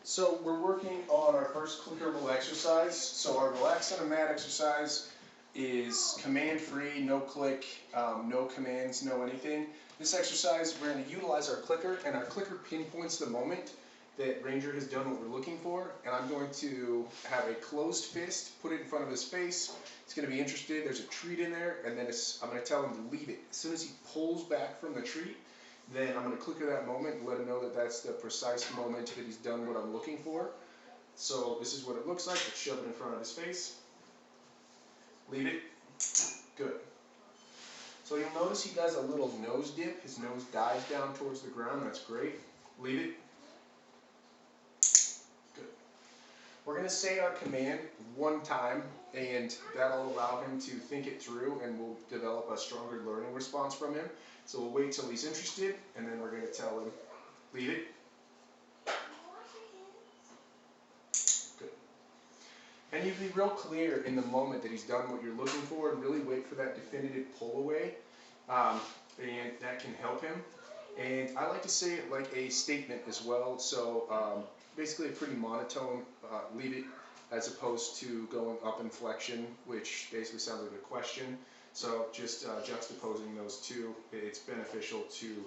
So we're working on our first clicker roll exercise. So our relax and a mat exercise is command free, no click, no commands, no anything. This exercise, we're going to utilize our clicker, and our clicker pinpoints the moment that Ranger has done what we're looking for, and I'm going to have a closed fist, put it in front of his face. He's going to be interested, there's a treat in there, and then I'm going to tell him to leave it. As soon as he pulls back from the treat, then I'm going to clicker that moment and let him know that that's the precise moment that he's done what I'm looking for. So this is what it looks like. Let's shove it in front of his face. Leave it. Good. So you'll notice he does a little nose dip. His nose dives down towards the ground. That's great. Leave it. Good. We're going to say our command one time, and that'll allow him to think it through, and we'll develop a stronger learning response from him. So we'll wait till he's interested, and then we're going to tell him, leave it. Good. And you be real clear in the moment that he's done what you're looking for, and really wait for that definitive pull away, and that can help him. And I like to say it like a statement as well, so basically a pretty monotone leave it, as opposed to going up inflection, which basically sounds like a question. So just juxtaposing those two, it's beneficial to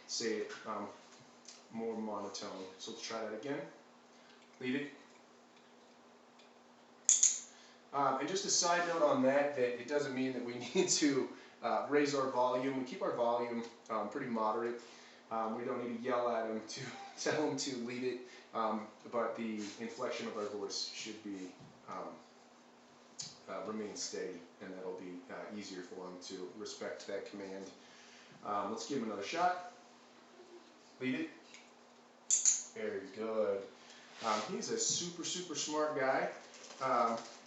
say it more monotone. So let's try that again. Leave it. And just a side note on that, that it doesn't mean that we need to raise our volume. We keep our volume pretty moderate. We don't need to yell at him to tell him to leave it, but the inflection of our voice should be remain steady, and that'll be easier for him to respect that command. Let's give him another shot. Leave it. Very good. He's a super smart guy,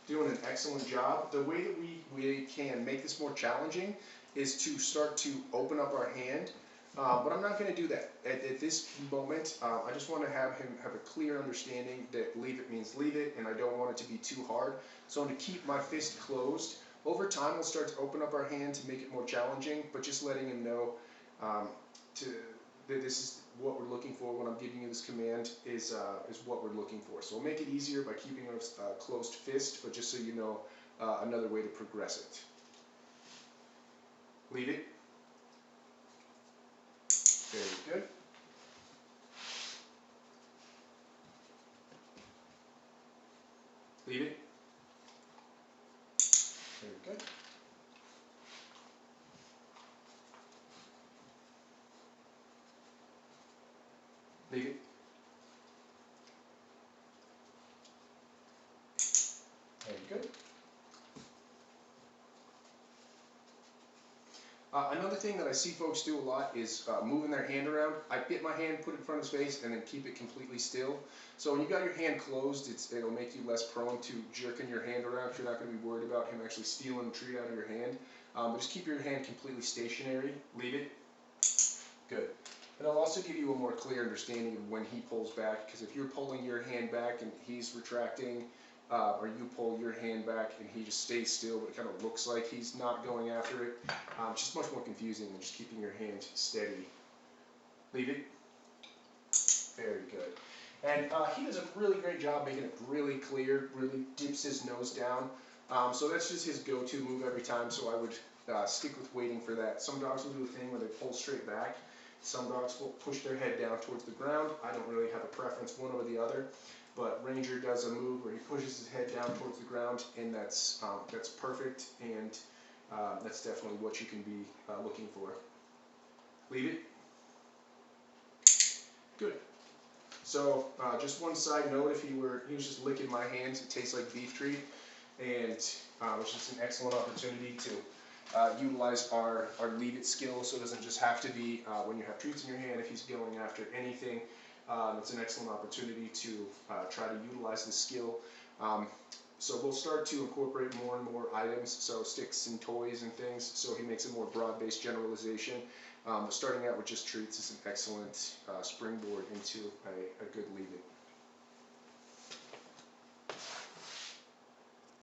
doing an excellent job. The way that we can make this more challenging is to start to open up our hand, but I'm not going to do that. At this moment, I just want to have him have a clear understanding that leave it means leave it, and I don't want it to be too hard. So I'm going to keep my fist closed. Over time, we'll start to open up our hand to make it more challenging, but just letting him know that this is what we're looking for when I'm giving you this command is what we're looking for. So we'll make it easier by keeping a closed fist, but just so you know another way to progress it. Leave it. Very good. Leave it. Very good. Leave it. Very good. Another thing that I see folks do a lot is moving their hand around. I get my hand, put it in front of his face, and then keep it completely still. So when you got your hand closed, it'll make you less prone to jerking your hand around. You're not going to be worried about him actually stealing a treat out of your hand. But just keep your hand completely stationary. Leave it. Good. And I'll also give you a more clear understanding of when he pulls back, because if you're pulling your hand back and he's retracting, or you pull your hand back and he just stays still, but it kind of looks like he's not going after it, it's just much more confusing than just keeping your hand steady. Leave it. Very good. And he does a really great job making it really clear, really dips his nose down. So that's just his go-to move every time, so I would stick with waiting for that. Some dogs will do a thing where they pull straight back. Some dogs will push their head down towards the ground. I don't really have a preference one over the other, but Ranger does a move where he pushes his head down towards the ground, and that's perfect, and that's definitely what you can be looking for. Leave it. Good. So just one side note, if he was just licking my hands, it tastes like beef treat, and it's just an excellent opportunity to utilize our leave it skill, so it doesn't just have to be when you have treats in your hand. If he's going after anything, it's an excellent opportunity to try to utilize the skill. So we'll start to incorporate more and more items, so sticks and toys and things, so he makes a more broad-based generalization. But starting out with just treats is an excellent springboard into a good leave it.